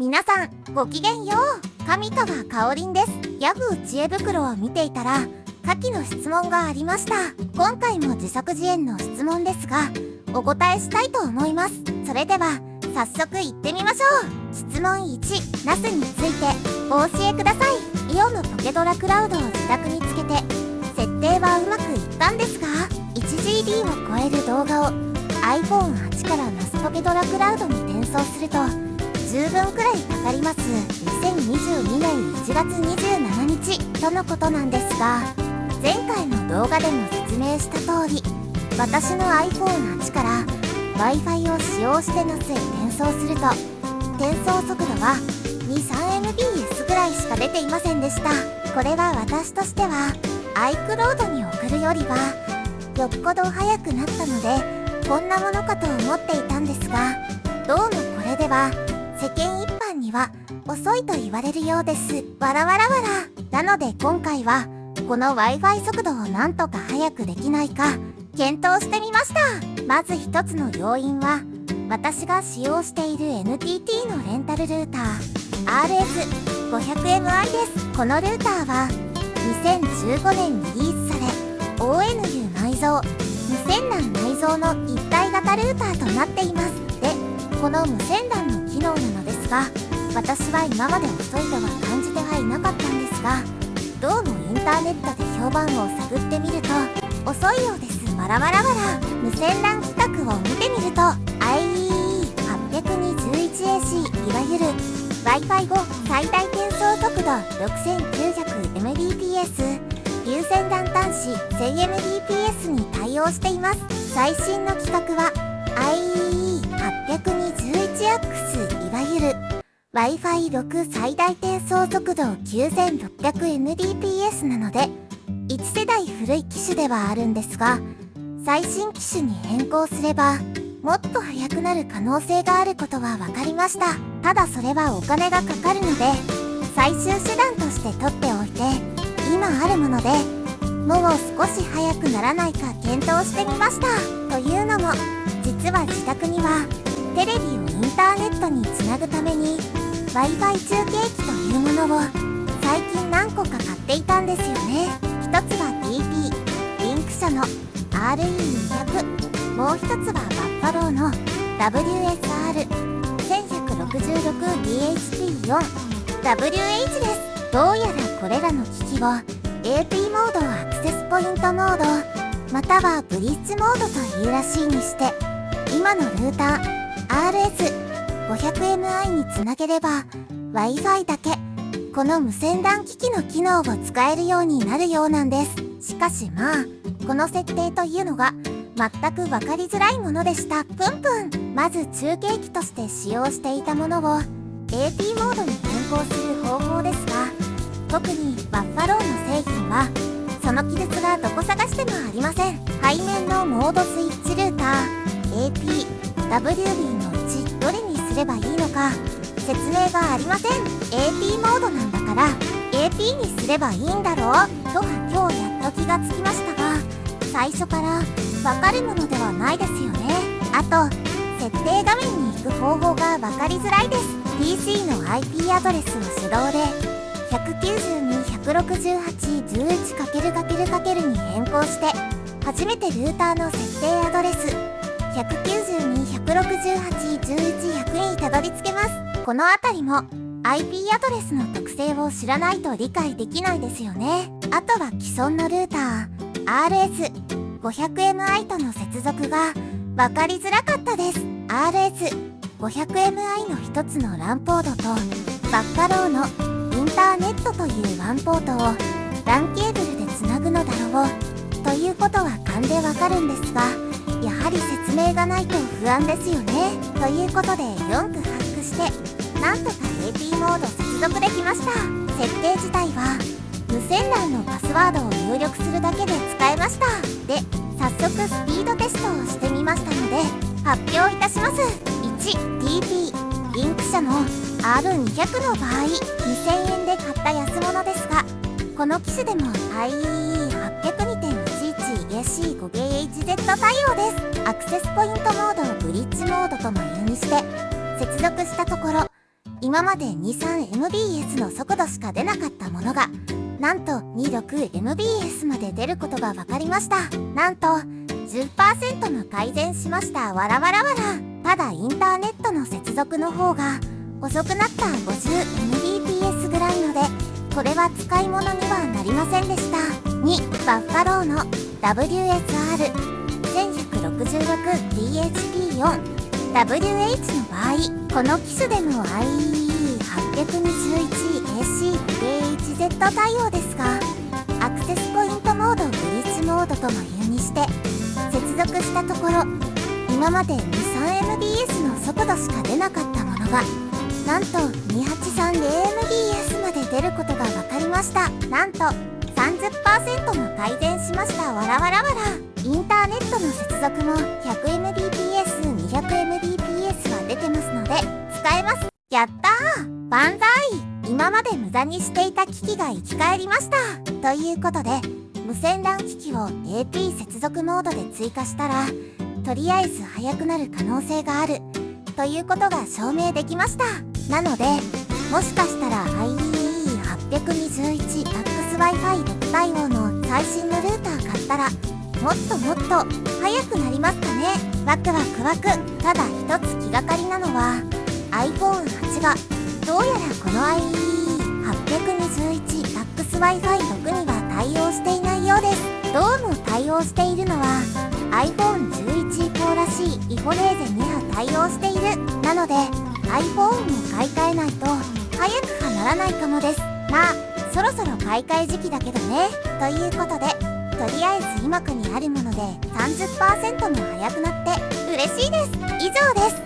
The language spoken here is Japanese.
皆さんごきげんよう。上川かおりんです。ヤフー知恵袋を見ていたら下記の質問がありました。今回も自作自演の質問ですがお答えしたいと思います。それでは早速いってみましょう。質問1、ナスについてお教えください。イオのポケドラクラウドを自宅につけて設定はうまくいったんですが 1GB を超える動画を iPhone8 からナスポケドラクラウドに転送すると10分くらいかかります。2022年1月27日とのことなんですが、前回の動画でも説明した通り、私の iPhone8 から Wi-Fi を使用して NAS へ転送すると、転送速度は 2,3mbps くらいしか出ていませんでした。これは私としては iCloud に送るよりはよっぽど速くなったので、こんなものかと思っていたんですが、どうもこれでは世間一般には遅いと言われるようです。わらわらわら。なので今回はこの Wi-Fi 速度をなんとか速くできないか検討してみました。まず一つの要因は私が使用している NTT のレンタルルーター RS500MI です。このルーターは2015年リリースされ ONU 内蔵無線 LAN 内蔵の一体型ルーターとなっています。で、この無線 LAN の機能なのですが、私は今まで遅いとは感じてはいなかったんですが、どうもインターネットで評判を探ってみると遅いようです。わらわらわら。無線 LAN 規格を見てみると IEEE821AC いわゆる Wi-Fi5 最大転送速度 6900Mbps 有線 LAN 端子 1000Mbps に対応しています。最新の規格は IEEE821AX いわゆる Wi-Fi6 最大転送速度 9600Mbps なので1世代古い機種ではあるんですが、最新機種に変更すればもっと速くなる可能性があることは分かりました。ただそれはお金がかかるので最終手段として取っておいて、今あるものでもう少し速くならないか検討してみました。というのも実は自宅にはテレビをインターネットにつなぐために Wi-Fi 中継機というものを最近何個か買っていたんですよね。一つは TP リンク社の RE200、 もう一つはバッファローの WSR1166BHP4WH です。どうやらこれらの機器を AP モード、アクセスポイントモード、またはブリッジモードというらしいにして、今のルーター RS500MI につなげれば Wi-Fi だけこの無線 LAN 機器の機能を使えるようになるようなんです。しかしまあこの設定というのが全く分かりづらいものでした。ぷんぷん。まず中継機として使用していたものを AP モードに変更する方法ですが、特にバッファローの製品はその記述がどこ探してもありません。背面のモードスイッチルーター AP、WB のうちどれにすればいいのか説明がありません。 AP モードなんだから AP にすればいいんだろうと今日やっと気がつきましたが、最初から分かるものではないですよね。あと設定画面に行く方法が分かりづらいです。 PC の IP アドレスを手動で 192.168.11××× に変更して初めてルーターの設定アドレス 192.168.11.100 にたどり着けます。このあたりも IP アドレスの特性を知らないと理解できないですよね。あとは既存のルーター RS500MI との接続が分かりづらかったです。 RS500MI の一つの LAN ポートとバッファローのインターネットという LAN ポートを LAN ケーブルでつなぐのだろうということは勘でわかるんですが、やはり説明がないと不安ですよね。ということで4区8区してなんとか AP モード接続できました。設定自体は無線 LAN のパスワードを入力するだけで使えました。で、早速スピードテストをしてみましたので発表いたします。 1TP リンク社の R200 の場合2000円で買った安物ですが、この機種でも IEEE802.11AC5GHz 対応です。アクセスポイントモードをブリッジモードとも有にして接続したところ今まで 23MBS の速度しか出なかったものがなんと 26MBS まで出ることが分かりました。なんと 10% も改善しました。わらわらわら。ただインターネットの接続の方が遅くなった 50Mbps ぐらいので、これは使い物にはなりませんでした。2、バッファローの WSR1166DHP4 WH の場合、この機種でも IE821AC-VHZ 対応ですが、アクセスポイントモード、ブリッジモードとも有にして接続したところ、今まで 23MBS の速度しか出なかったものがなんと 2830MBS まで出ることが分かりました。なんと 30% も改善しました。わらわらわら。インターネットの接続も 100Mbps、200Mbps は出てますので使えます。やったー、万歳。今まで無駄にしていた機器が生き返りました。ということで、無線 LAN 機器を AP 接続モードで追加したらとりあえず速くなる可能性があるということが証明できました。なので、もしかしたら IEE821MAX/Wi-Fi 6対応の最新のルーター買ったらもっともっと速くなりますかね。ワクワクワク。ただ一つ気がかりなのは iPhone8 がどうやらこの IEE821MAX/Wi-Fi 6には対応していないようです。どうも対応しているのは iPhone11 以降らしいイフォレーゼには対応している。なので iPhone も買い替えないと早くはならないかもです。まあそろそろ買い替え時期だけどね。ということで、とりあえず今国あるもので 30% も速くなって嬉しいです。以上です。